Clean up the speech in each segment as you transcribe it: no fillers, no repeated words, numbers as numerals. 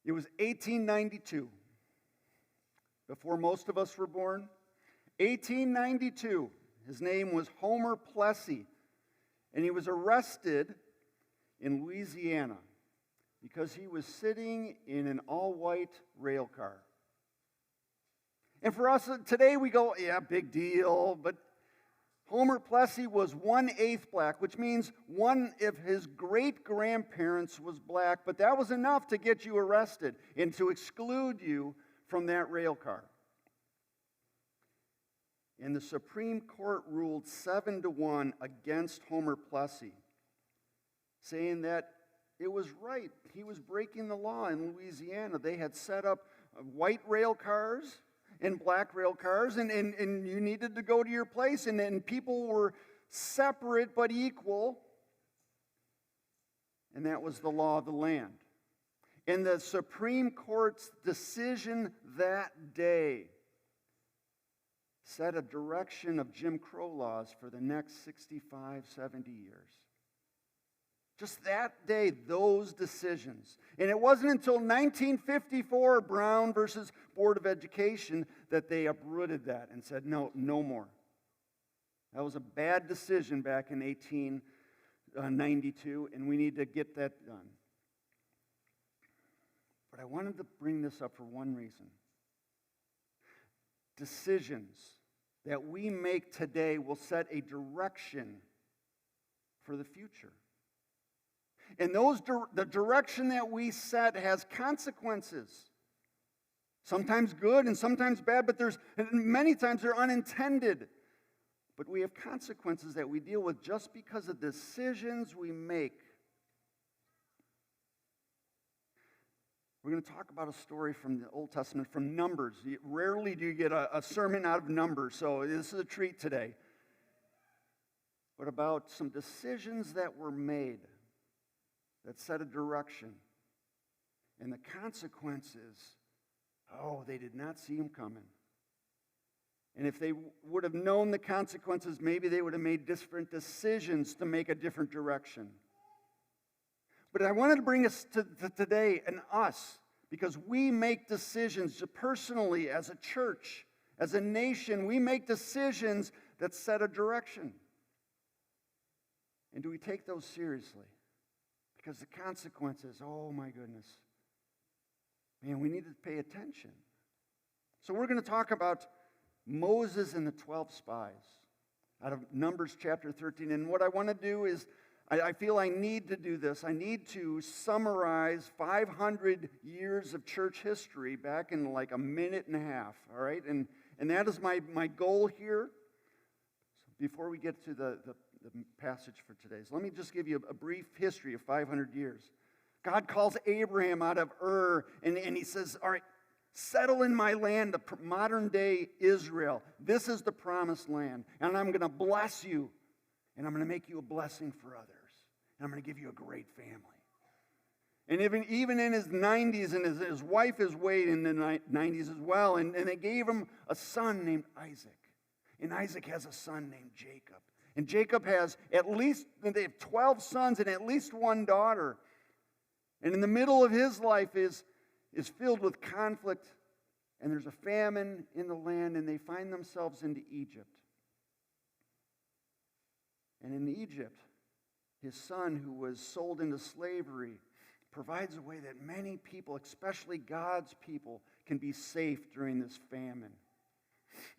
It was 1892, before most of us were born. 1892. His name was Homer Plessy, and he was arrested in Louisiana because he was sitting in an all-white rail car. And for us today, we go, yeah, big deal, but Homer Plessy was 1/8 black, which means one of his great-grandparents was black, but that was enough to get you arrested and to exclude you from that rail car. And the Supreme Court ruled 7-1 against Homer Plessy, saying that it was right. He was breaking the law in Louisiana. They had set up white rail cars and black rail cars, and you needed to go to your place, and people were separate but equal. And that was the law of the land. And the Supreme Court's decision that day set a direction of Jim Crow laws for the next 65, 70 years. Just that day, those decisions. And it wasn't until 1954, Brown versus Board of Education, that they uprooted that and said, no more. That was a bad decision back in 1892, and we need to get that done. But I wanted to bring this up for one reason. Decisions that we make today will set a direction for the future. And the direction that we set has consequences. Sometimes good and sometimes bad, but many times they're unintended. But we have consequences that we deal with just because of decisions we make. We're going to talk about a story from the Old Testament, from Numbers. Rarely do you get a sermon out of Numbers, so this is a treat today. But about some decisions that were made that set a direction. And the consequences, they did not see them coming. And if they would have known the consequences, maybe they would have made different decisions to make a different direction. But I wanted to bring us to today and us, because we make decisions personally as a church, as a nation. We make decisions that set a direction. And do we take those seriously? Because the consequences, oh my goodness. Man, we need to pay attention. So we're going to talk about Moses and the 12 spies out of Numbers chapter 13. And what I want to do is, I feel I need to do this. I need to summarize 500 years of church history back in like a minute and a half, all right? And that is my goal here. So before we get to the passage for today, so let me just give you a brief history of 500 years. God calls Abraham out of Ur, and he says, all right, settle in my land, the modern-day Israel. This is the promised land, and I'm going to bless you, and I'm going to make you a blessing for others. And I'm going to give you a great family. And even in his 90s, and his wife is way in the 90s as well, and they gave him a son named Isaac. And Isaac has a son named Jacob. And Jacob has they have 12 sons and at least one daughter. And in the middle of his life is filled with conflict, and there's a famine in the land, and they find themselves into Egypt. And in Egypt, his son, who was sold into slavery, provides a way that many people, especially God's people, can be safe during this famine.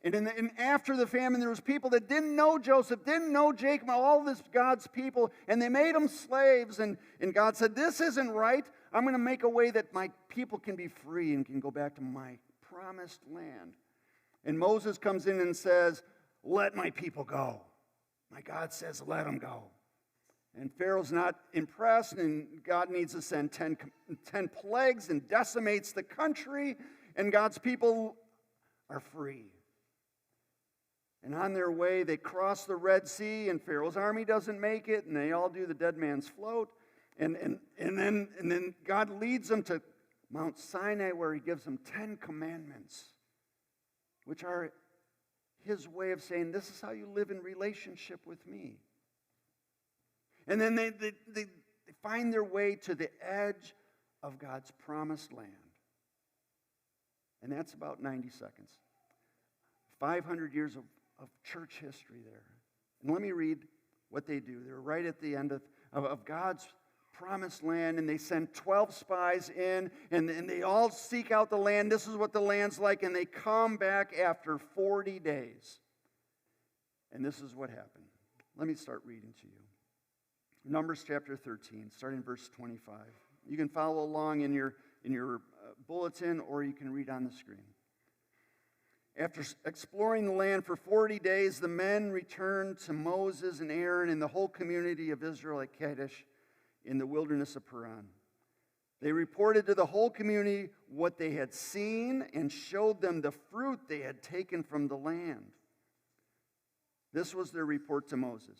And after the famine, there was people that didn't know Joseph, didn't know Jacob, all this God's people, and they made them slaves. And God said, this isn't right. I'm going to make a way that my people can be free and can go back to my promised land. And Moses comes in and says, let my people go. My God says, let them go. And Pharaoh's not impressed, and God needs to send 10 plagues and decimates the country, and God's people are free. And on their way, they cross the Red Sea, and Pharaoh's army doesn't make it, and they all do the dead man's float. And then God leads them to Mount Sinai, where he gives them 10 commandments, which are his way of saying, this is how you live in relationship with me. And then they find their way to the edge of God's promised land. And that's about 90 seconds. 500 years of church history there. And let me read what they do. They're right at the end of God's promised land, and they send 12 spies in, and they all seek out the land. This is what the land's like, and they come back after 40 days. And this is what happened. Let me start reading to you. Numbers chapter 13, starting in verse 25. You can follow along in your bulletin, or you can read on the screen. After exploring the land for 40 days, the men returned to Moses and Aaron and the whole community of Israel at Kadesh in the wilderness of Paran. They reported to the whole community what they had seen and showed them the fruit they had taken from the land. This was their report to Moses.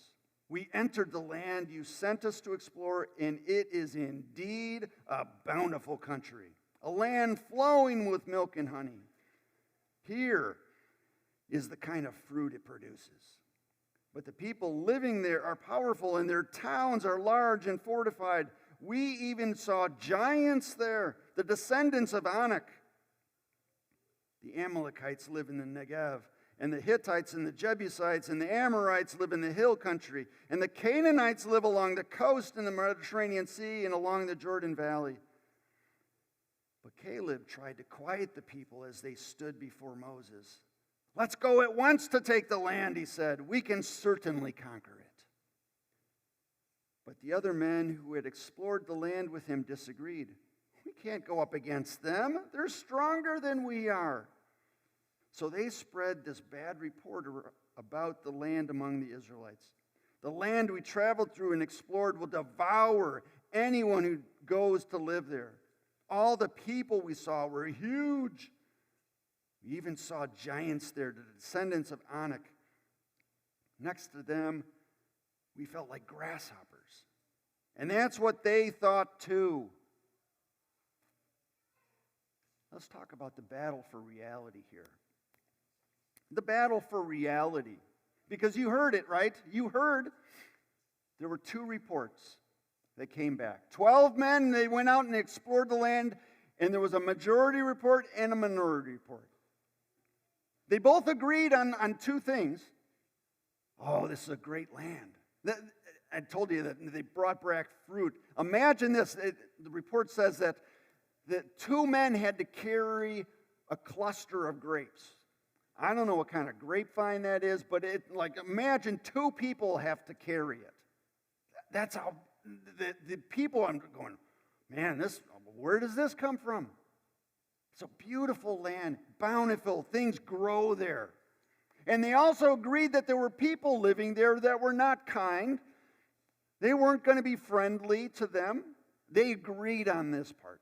We entered the land you sent us to explore, and it is indeed a bountiful country, a land flowing with milk and honey. Here is the kind of fruit it produces. But the people living there are powerful, and their towns are large and fortified. We even saw giants there, the descendants of Anak. The Amalekites live in the Negev, and the Hittites and the Jebusites and the Amorites live in the hill country, and the Canaanites live along the coast in the Mediterranean Sea and along the Jordan Valley. But Caleb tried to quiet the people as they stood before Moses. Let's go at once to take the land, he said. We can certainly conquer it. But the other men who had explored the land with him disagreed. We can't go up against them. They're stronger than we are. So they spread this bad report about the land among the Israelites. The land we traveled through and explored will devour anyone who goes to live there. All the people we saw were huge. We even saw giants there, the descendants of Anak. Next to them, we felt like grasshoppers. And that's what they thought too. Let's talk about the battle for reality here. The battle for reality. Because you heard it, right? You heard there were two reports that came back. 12 men, they went out and explored the land, and there was a majority report and a minority report. They both agreed on two things. Oh, this is a great land. I told you that they brought back fruit. Imagine this. The report says that two men had to carry a cluster of grapes. I don't know what kind of grapevine that is, but imagine two people have to carry it. That's how the people, I'm going, man, where does this come from? It's a beautiful land, bountiful, things grow there. And they also agreed that there were people living there that were not kind. They weren't going to be friendly to them. They agreed on this part.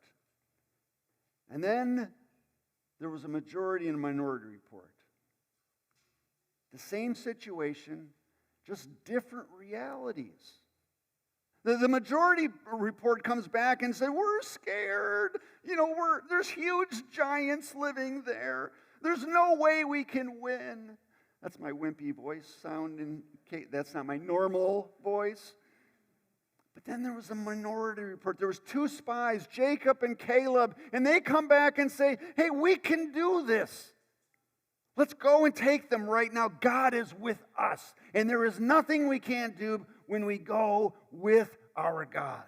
And then there was a majority and a minority report. The same situation, just different realities. The majority report comes back and says, we're scared. There's huge giants living there. There's no way we can win. That's my wimpy voice sound. That's not my normal voice. But then there was a minority report. There was two spies, Jacob and Caleb, and they come back and say, hey, we can do this. Let's go and take them right now. God is with us, and there is nothing we can't do when we go with our God.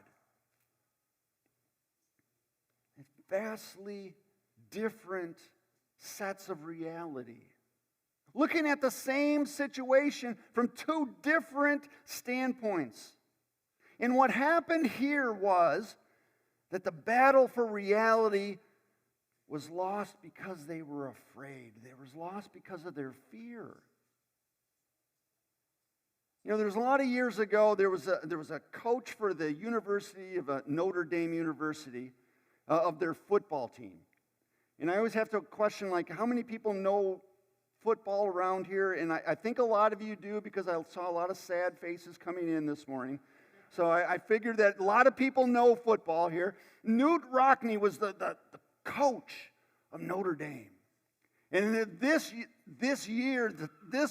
Vastly different sets of reality. Looking at the same situation from two different standpoints. And what happened here was that the battle for reality was lost because they were afraid. They was lost because of their fear. There's a lot of years ago, there was a coach for the University of Notre Dame University of their football team. And I always have to question, how many people know football around here? And I think a lot of you do, because I saw a lot of sad faces coming in this morning. So I figured that a lot of people know football here. Newt Rockne was the coach of Notre Dame. And this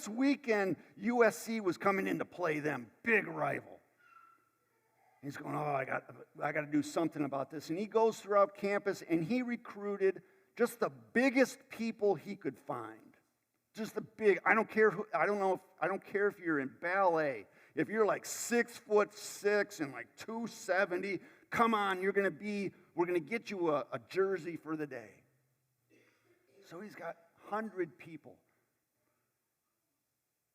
weekend, USC was coming in to play them. Big rival. He's going, oh, I got to do something about this. And he goes throughout campus, and he recruited just the biggest people he could find. Just the big, I don't care if you're in ballet. If you're like 6'6" and like 270, come on, we're going to get you a jersey for the day. So he's got 100 people.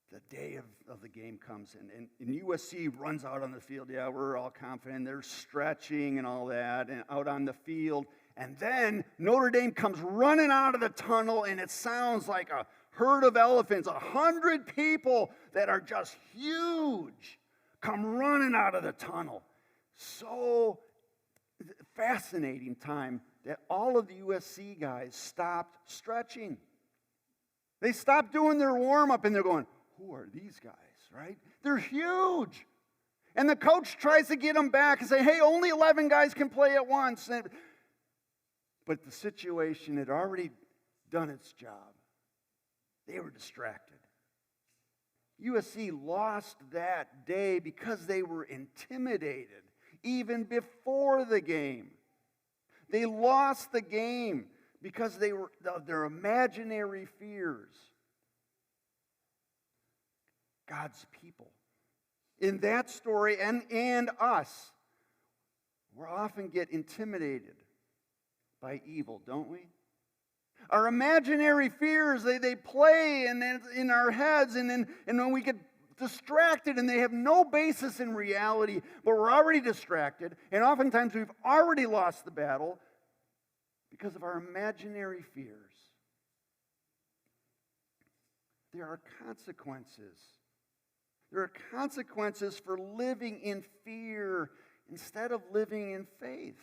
The day of the game comes, and USC runs out on the field. Yeah, we're all confident. They're stretching and all that, and out on the field. And then Notre Dame comes running out of the tunnel, and it sounds like a herd of elephants. 100 people that are just huge come running out of the tunnel. So fascinating time that all of the USC guys stopped stretching. They stopped doing their warm-up, and they're going, who are these guys, right? They're huge. And the coach tries to get them back and say, hey, only 11 guys can play at once. But the situation had already done its job. They were distracted. USC lost that day because they were intimidated even before the game. They lost the game because they were their imaginary fears. God's people. In that story and us, we often get intimidated by evil, don't we? Our imaginary fears, they play in our heads, and when we get distracted and they have no basis in reality, but we're already distracted, and oftentimes we've already lost the battle because of our imaginary fears. There are consequences. There are consequences for living in fear instead of living in faith.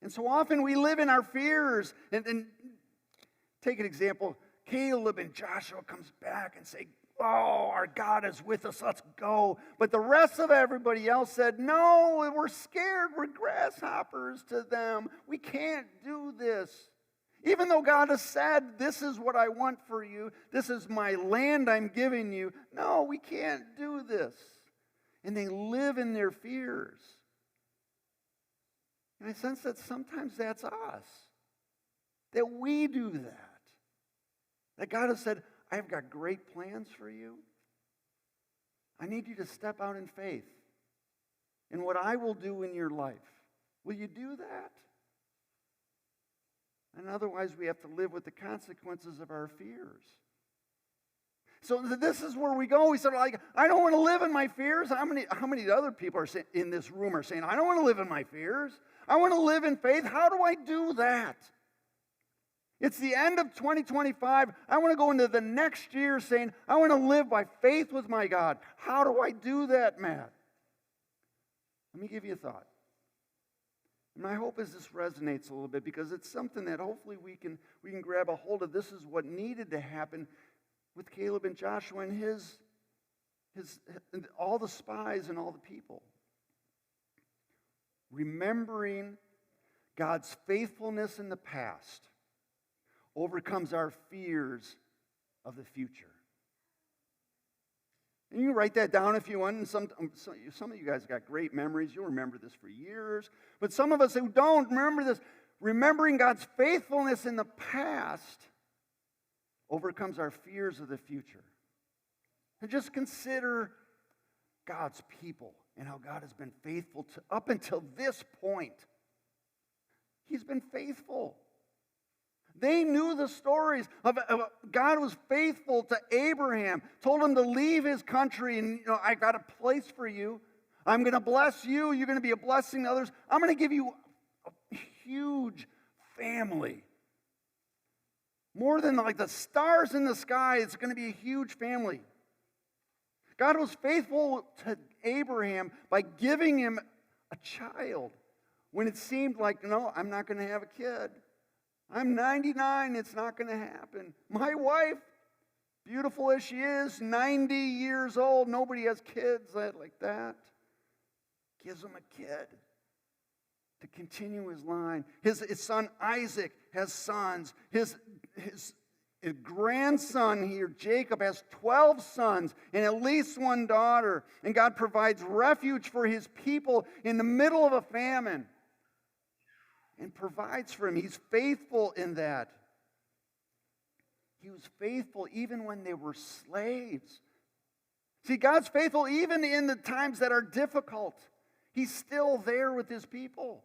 And so often we live in our fears. And take an example. Caleb and Joshua comes back and say, oh, our God is with us, let's go. But the rest of everybody else said, no, we're scared, we're grasshoppers to them. We can't do this. Even though God has said, this is what I want for you, this is my land I'm giving you, no, we can't do this. And they live in their fears. And I sense that sometimes that's us, that we do that. That God has said, I've got great plans for you. I need you to step out in faith in what I will do in your life. Will you do that? And otherwise, we have to live with the consequences of our fears. So this is where we go. We said, like, I don't want to live in my fears. How many other people are in this room are saying, I don't want to live in my fears. I want to live in faith. How do I do that? It's the end of 2025. I want to go into the next year saying, I want to live by faith with my God. How do I do that, Matt? Let me give you a thought. And my hope is this resonates a little bit because it's something that hopefully we can grab a hold of. This is what needed to happen with Caleb and Joshua and his all the spies and all the people. Remembering God's faithfulness in the past overcomes our fears of the future. And you can write that down if you want. And some of you guys got great memories. You'll remember this for years. But some of us who don't remember this, remembering God's faithfulness in the past overcomes our fears of the future. And just consider God's people and how God has been faithful to up until this point. He's been faithful. They knew the stories of God was faithful to Abraham, told him to leave his country, and I got a place for you. I'm going to bless you. You're going to be a blessing to others. I'm going to give you a huge family. More than like the stars in the sky, it's going to be a huge family. God was faithful to Abraham by giving him a child when it seemed like, no, I'm not going to have a kid. I'm 99, it's not going to happen. My wife, beautiful as she is, 90 years old, nobody has kids like that. Gives him a kid to continue his line. His son Isaac has sons. His grandson here, Jacob, has 12 sons and at least one daughter. And God provides refuge for his people in the middle of a famine and provides for him. He's faithful in that. He was faithful even when they were slaves. See, God's faithful even in the times that are difficult. He's still there with his people.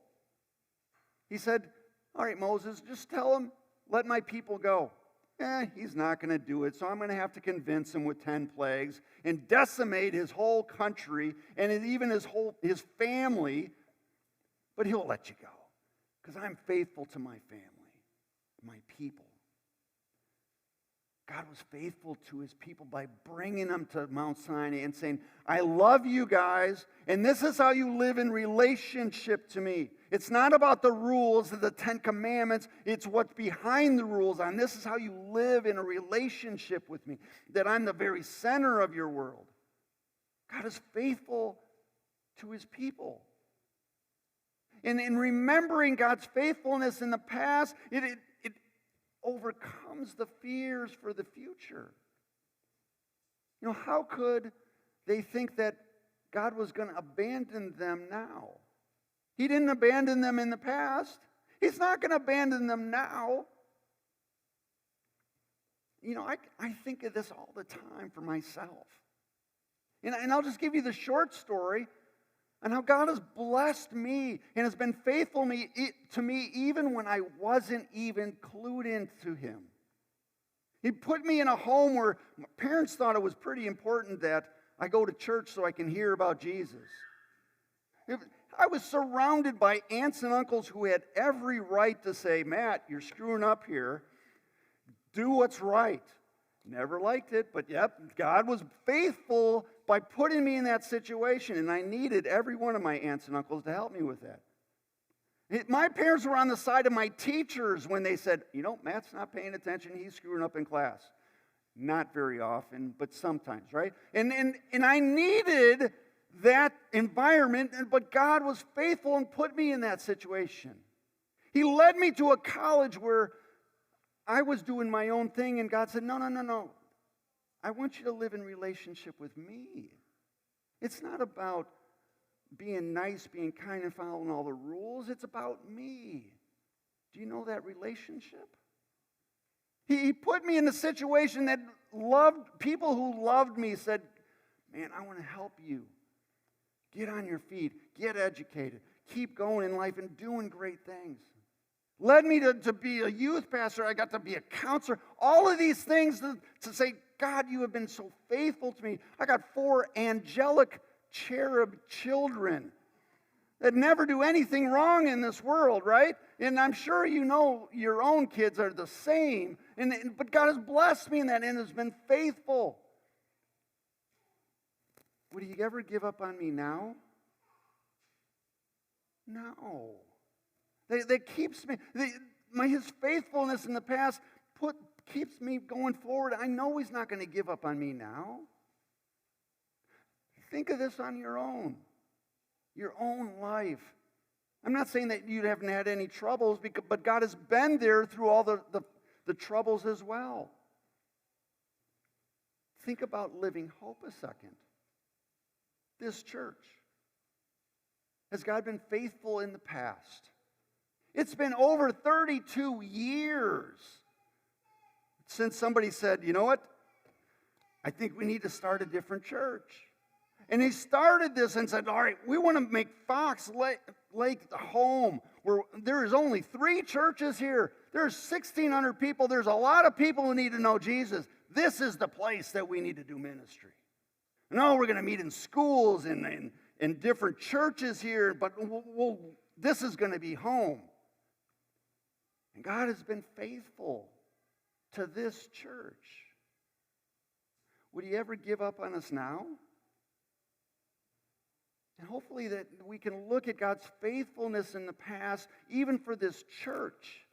He said, all right, Moses, just tell him, let my people go. He's not going to do it, so I'm going to have to convince him with 10 plagues and decimate his whole country and even his family, but he'll let you go because I'm faithful to my family, my people. God was faithful to his people by bringing them to Mount Sinai and saying, I love you guys, and this is how you live in relationship to me. It's not about the rules of the 10 Commandments. It's what's behind the rules. And this is how you live in a relationship with me, that I'm the very center of your world. God is faithful to his people. And in remembering God's faithfulness in the past, it overcomes the fears for the future. You know, how could they think that God was going to abandon them now? He didn't abandon them in the past. He's not going to abandon them now. You know, I think of this all the time for myself. And I'll just give you the short story on how God has blessed me and has been faithful to me even when I wasn't even clued into him. He put me in a home where my parents thought it was pretty important that I go to church so I can hear about Jesus. I was surrounded by aunts and uncles who had every right to say, Matt, you're screwing up here. Do what's right. Never liked it, but yep, God was faithful by putting me in that situation, and I needed every one of my aunts and uncles to help me with that. My parents were on the side of my teachers when they said, you know, Matt's not paying attention, he's screwing up in class. Not very often, but sometimes, right? And I needed that environment, but God was faithful and put me in that situation. He led me to a college where I was doing my own thing, and God said, no. I want you to live in relationship with me. It's not about being nice, being kind, and following all the rules. It's about me. Do you know that relationship? He put me in a situation that people who loved me said, man, I want to help you. Get on your feet. Get educated. Keep going in life and doing great things. Led me to be a youth pastor. I got to be a counselor. All of these things to say, God, you have been so faithful to me. I got 4 angelic cherub children that never do anything wrong in this world, right? And I'm sure you know your own kids are the same. But God has blessed me in that and has been faithful. Would he ever give up on me now? No. That keeps me, his faithfulness in the past keeps me going forward. I know he's not going to give up on me now. Think of this on your own life. I'm not saying that you haven't had any troubles, but God has been there through all the troubles as well. Think about Living Hope a second. This church. Has God been faithful in the past? It's been over 32 years since somebody said, you know what? I think we need to start a different church. And he started this and said, all right, we want to make Fox Lake the home where there is only 3 churches here. There's 1,600 people. There's a lot of people who need to know Jesus. This is the place that we need to do ministry. No, we're going to meet in schools and in different churches here, but this is going to be home. And God has been faithful to this church. Would he ever give up on us now? And hopefully that we can look at God's faithfulness in the past, even for this church,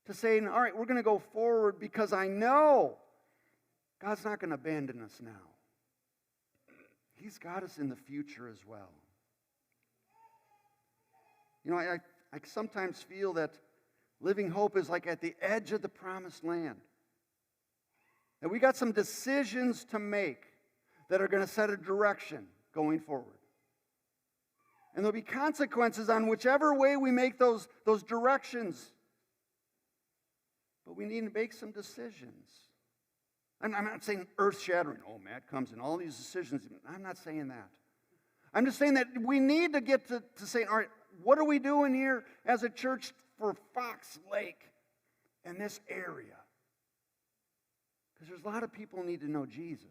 to say, all right, we're going to go forward because I know God's not going to abandon us now. He's got us in the future as well. You know, I sometimes feel that Living Hope is like at the edge of the promised land. That we got some decisions to make that are going to set a direction going forward. And there'll be consequences on whichever way we make those directions. But we need to make some decisions. I'm not saying earth-shattering. Oh, Matt comes and all these decisions. I'm not saying that. I'm just saying that we need to get to saying, all right, what are we doing here as a church for Fox Lake and this area? Because there's a lot of people who need to know Jesus.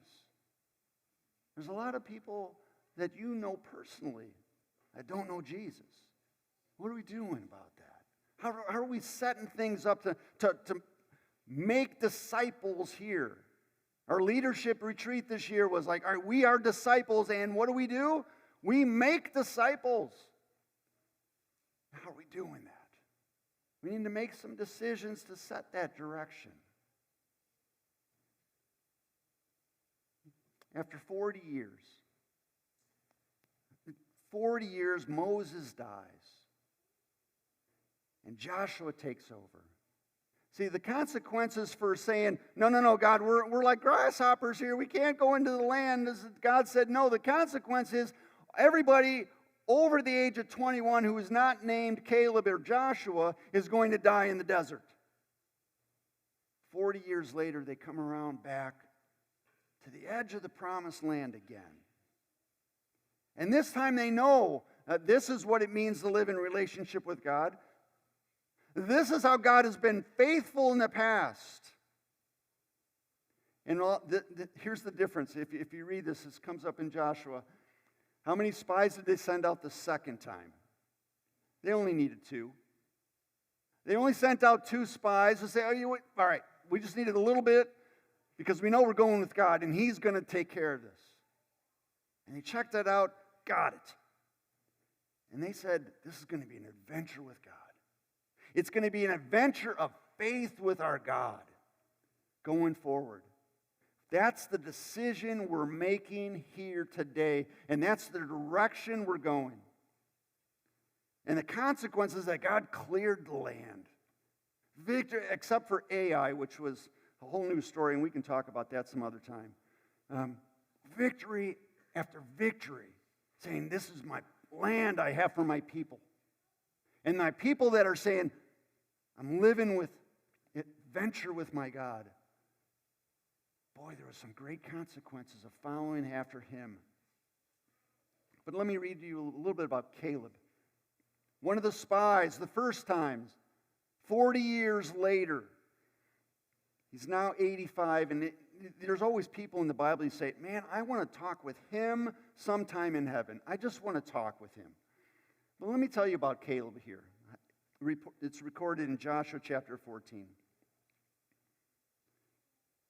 There's a lot of people that you know personally that don't know Jesus. What are we doing about that? How are we setting things up to make disciples here? Our leadership retreat this year was like, all right, we are disciples, and what do? We make disciples. How are we doing that? We need to make some decisions to set that direction. After 40 years, Moses dies. And Joshua takes over. See, the consequences for saying, no, God, we're like grasshoppers here. We can't go into the land. God said, no, the consequence is everybody over the age of 21 who is not named Caleb or Joshua is going to die in the desert. 40 years later, they come around back to the edge of the promised land again. And this time they know this is what it means to live in relationship with God. This is how God has been faithful in the past. And here's the difference. If you read this, this comes up in Joshua. How many spies did they send out the second time? They only needed 2. They only sent out 2 spies to say, all right, we just needed a little bit because we know we're going with God and He's going to take care of this. And they checked that out, got it. And they said, this is going to be an adventure with God. It's going to be an adventure of faith with our God going forward. That's the decision we're making here today, and that's the direction we're going. And the consequence is that God cleared the land. Victory, except for Ai, which was a whole new story, and we can talk about that some other time. Victory after victory, saying, this is my land I have for my people. And my people that are saying, I'm living with adventure with my God. Boy, there were some great consequences of following after him. But let me read to you a little bit about Caleb. One of the spies, the first times, 40 years later, he's now 85, and there's always people in the Bible who say, man, I want to talk with him sometime in heaven. I just want to talk with him. But let me tell you about Caleb here. It's recorded in Joshua chapter 14. It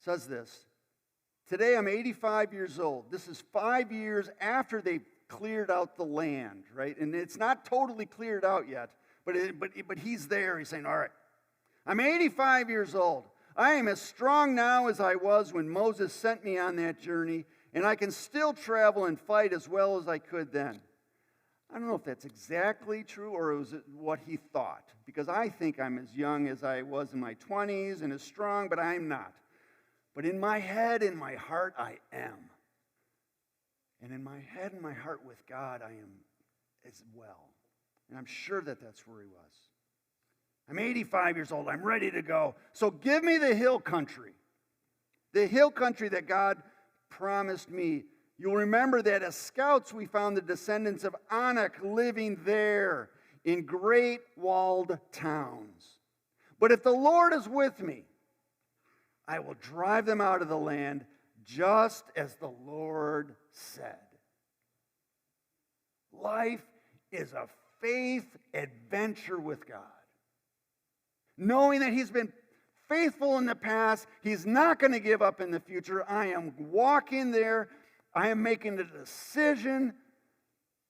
says this, today I'm 85 years old. This is 5 years after they cleared out the land, right? And it's not totally cleared out yet, but he's there. He's saying, all right, I'm 85 years old. I am as strong now as I was when Moses sent me on that journey, and I can still travel and fight as well as I could then. I don't know if that's exactly true or was it what he thought, because I think I'm as young as I was in my 20s and as strong, but I'm not. But in my head, in my heart, I am. And in my head and my heart with God, I am as well. And I'm sure that that's where he was. I'm 85 years old. I'm ready to go. So give me the hill country. The hill country that God promised me. You'll remember that as scouts, we found the descendants of Anak living there in great walled towns. But if the Lord is with me, I will drive them out of the land just as the Lord said. Life is a faith adventure with God. Knowing that He's been faithful in the past, He's not going to give up in the future. I am walking there. I am making the decision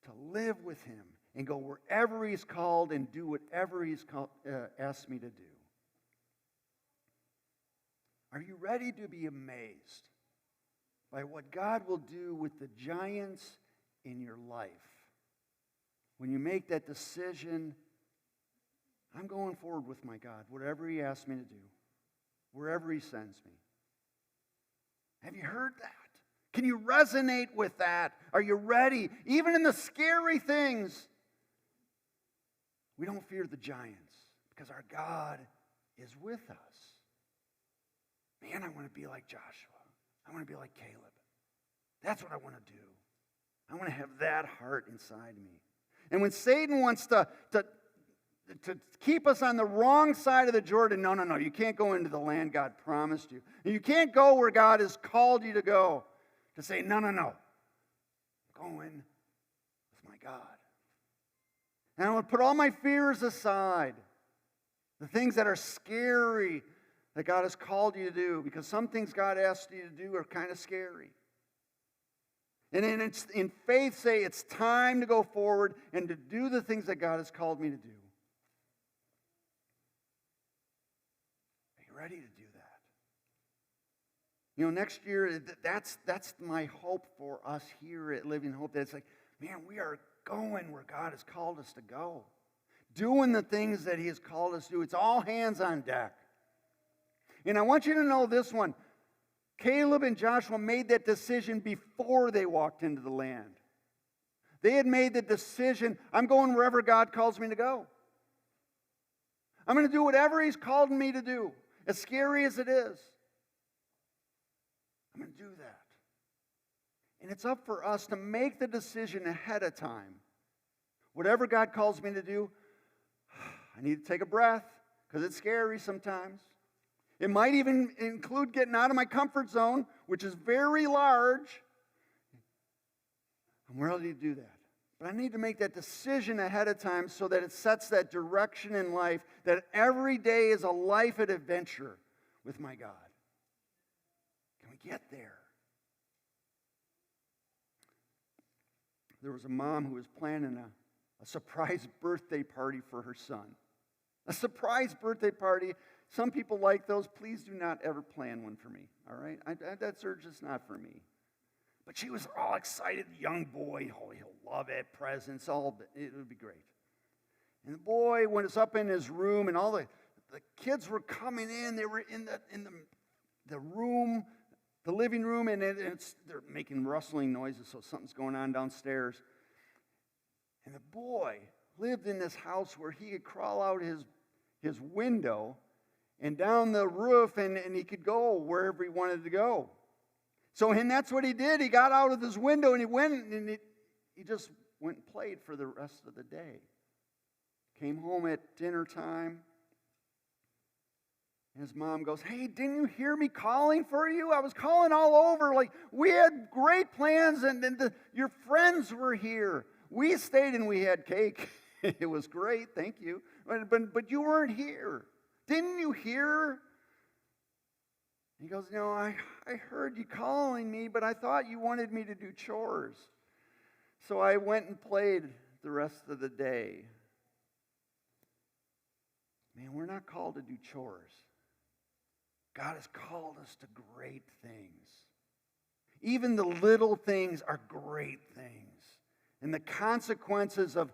to live with Him and go wherever He's called and do whatever He's asked me to do. Are you ready to be amazed by what God will do with the giants in your life? When you make that decision, I'm going forward with my God, whatever He asks me to do, wherever He sends me. Have you heard that? Can you resonate with that? Are you ready? Even in the scary things, we don't fear the giants because our God is with us. Man, I want to be like Joshua. I want to be like Caleb. That's what I want to do. I want to have that heart inside me. And when Satan wants to keep us on the wrong side of the Jordan, no, you can't go into the land God promised you. And you can't go where God has called you to go. To say, no, I'm going with my God. And I want to put all my fears aside. The things that are scary that God has called you to do. Because some things God asks you to do are kind of scary. And in faith say, it's time to go forward and to do the things that God has called me to do. Are you ready to do that? You know, next year, that's my hope for us here at Living Hope. That it's like, man, we are going where God has called us to go. Doing the things that He has called us to do. It's all hands on deck. And I want you to know this one. Caleb and Joshua made that decision before they walked into the land. They had made the decision, I'm going wherever God calls me to go. I'm going to do whatever He's called me to do, as scary as it is. I'm going to do that. And it's up for us to make the decision ahead of time. Whatever God calls me to do, I need to take a breath because it's scary sometimes. It might even include getting out of my comfort zone, which is very large. I'm ready to do that. But I need to make that decision ahead of time so that it sets that direction in life, that every day is a life adventure with my God. Can we get there? There was a mom who was planning a surprise birthday party for her son. A surprise birthday party. Some people like those. Please do not ever plan one for me, all right? That's just not for me. But she was all excited, young boy. Oh, he'll love it, presents, it would be great. And the boy was up in his room, and all the kids were coming in. They were in the room, the living room, and they're making rustling noises, so something's going on downstairs. And the boy lived in this house where he could crawl out his window and down the roof, and he could go wherever he wanted to go. So, and that's what he did. He got out of his window, and he went, and he just went and played for the rest of the day. Came home at dinner time, and his mom goes, "Hey, didn't you hear me calling for you? I was calling all over. Like, we had great plans, and your friends were here. We stayed, and we had cake. It was great, thank you. But you weren't here. Didn't you hear?" He goes, "No, I heard you calling me, but I thought you wanted me to do chores. So I went and played the rest of the day." Man, we're not called to do chores. God has called us to great things. Even the little things are great things. And the consequences of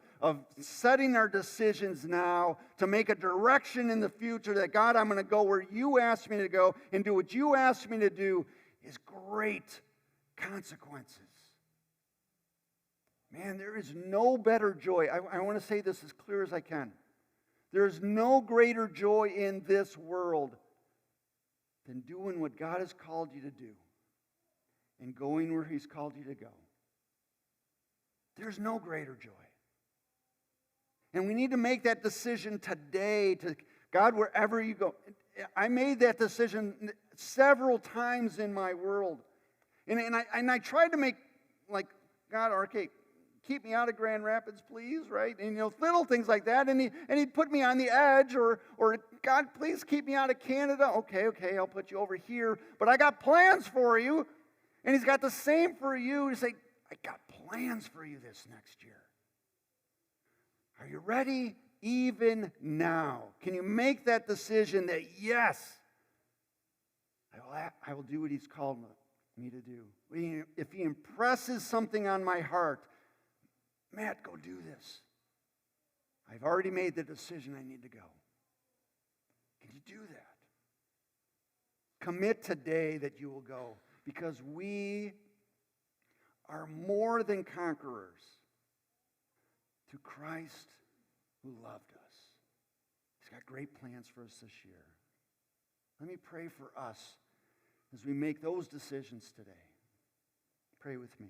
setting our decisions now to make a direction in the future that, God, I'm going to go where you asked me to go and do what you asked me to do is great consequences. Man, there is no better joy. I want to say this as clear as I can. There is no greater joy in this world than doing what God has called you to do and going where He's called you to go. There's no greater joy. And we need to make that decision today to, God, wherever you go. I made that decision several times in my world. And I tried to make, like, God, okay, keep me out of Grand Rapids, please, right? And, little things like that. And he'd put me on the edge, or God, please keep me out of Canada. Okay, I'll put you over here. But I got plans for you. And He's got the same for you. To say, I got plans for you this next year. Are you ready even now? Can you make that decision that, yes, I will do what He's called me to do? If He impresses something on my heart, Matt, go do this. I've already made the decision I need to go. Can you do that? Commit today that you will go. because we are more than conquerors through Christ who loved us. He's got great plans for us this year. Let me pray for us as we make those decisions today. Pray with me.